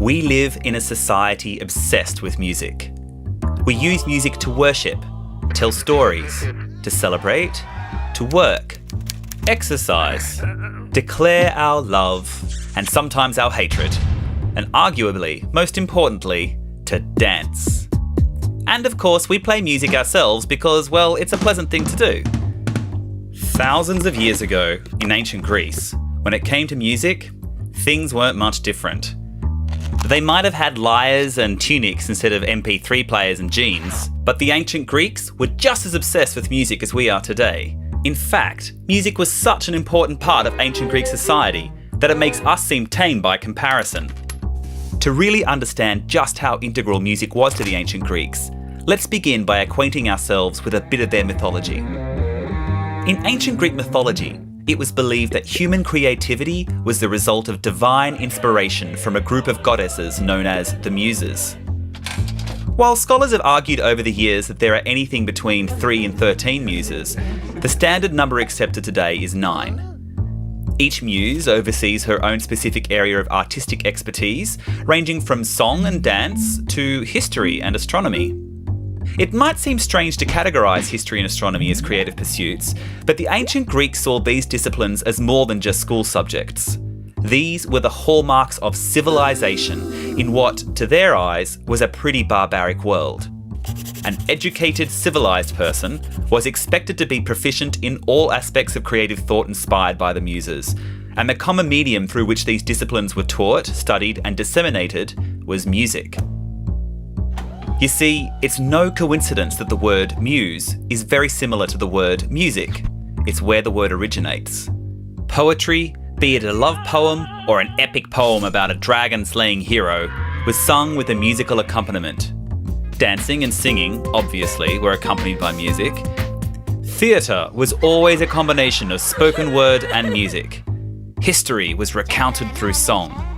We live in a society obsessed with music. We use music to worship, tell stories, to celebrate, to work, exercise, declare our love, and sometimes our hatred, and arguably, most importantly, to dance. And of course, we play music ourselves because, well, it's a pleasant thing to do. Thousands of years ago, in ancient Greece, when it came to music, things weren't much different. They might have had lyres and tunics instead of MP3 players and jeans, but the ancient Greeks were just as obsessed with music as we are today. In fact, music was such an important part of ancient Greek society that it makes us seem tame by comparison. To really understand just how integral music was to the ancient Greeks, let's begin by acquainting ourselves with a bit of their mythology. In ancient Greek mythology, it was believed that human creativity was the result of divine inspiration from a group of goddesses known as the Muses. While scholars have argued over the years that there are anything between 3 and 13 muses, the standard number accepted today is 9. Each muse oversees her own specific area of artistic expertise, ranging from song and dance to history and astronomy. It might seem strange to categorise history and astronomy as creative pursuits, but the ancient Greeks saw these disciplines as more than just school subjects. These were the hallmarks of civilization in what, to their eyes, was a pretty barbaric world. An educated, civilised person was expected to be proficient in all aspects of creative thought inspired by the Muses, and the common medium through which these disciplines were taught, studied and disseminated was music. You see, it's no coincidence that the word muse is very similar to the word music. It's where the word originates. Poetry, be it a love poem or an epic poem about a dragon-slaying hero, was sung with a musical accompaniment. Dancing and singing, obviously, were accompanied by music. Theatre was always a combination of spoken word and music. History was recounted through song.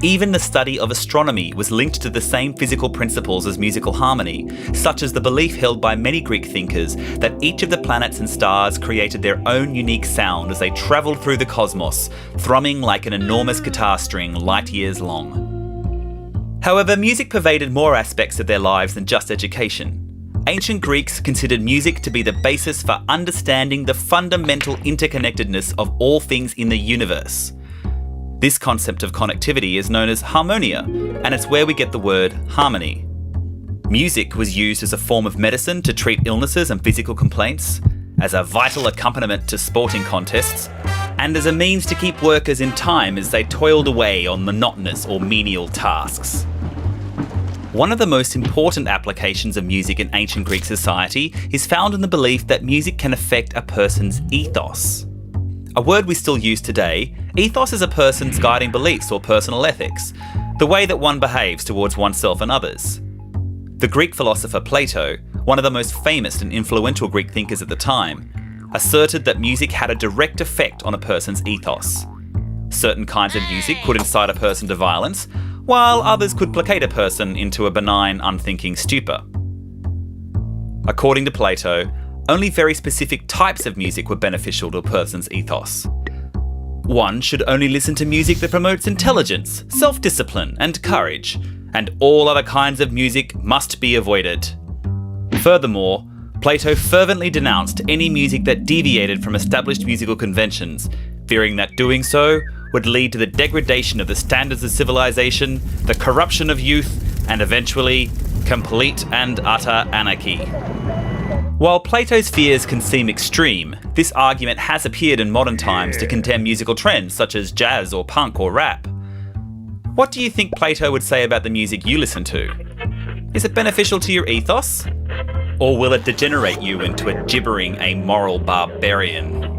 Even the study of astronomy was linked to the same physical principles as musical harmony, such as the belief held by many Greek thinkers that each of the planets and stars created their own unique sound as they travelled through the cosmos, thrumming like an enormous guitar string light years long. However, music pervaded more aspects of their lives than just education. Ancient Greeks considered music to be the basis for understanding the fundamental interconnectedness of all things in the universe. This concept of connectivity is known as harmonia, and it's where we get the word harmony. Music was used as a form of medicine to treat illnesses and physical complaints, as a vital accompaniment to sporting contests, and as a means to keep workers in time as they toiled away on monotonous or menial tasks. One of the most important applications of music in ancient Greek society is found in the belief that music can affect a person's ethos. A word we still use today, ethos is a person's guiding beliefs or personal ethics, the way that one behaves towards oneself and others. The Greek philosopher Plato, one of the most famous and influential Greek thinkers at the time, asserted that music had a direct effect on a person's ethos. Certain kinds of music could incite a person to violence, while others could placate a person into a benign, unthinking stupor. According to Plato, only very specific types of music were beneficial to a person's ethos. One should only listen to music that promotes intelligence, self-discipline, and courage, and all other kinds of music must be avoided. Furthermore, Plato fervently denounced any music that deviated from established musical conventions, fearing that doing so would lead to the degradation of the standards of civilization, the corruption of youth, and eventually, complete and utter anarchy. While Plato's fears can seem extreme, this argument has appeared in modern times to condemn musical trends such as jazz or punk or rap. What do you think Plato would say about the music you listen to? Is it beneficial to your ethos? Or will it degenerate you into a gibbering, amoral barbarian?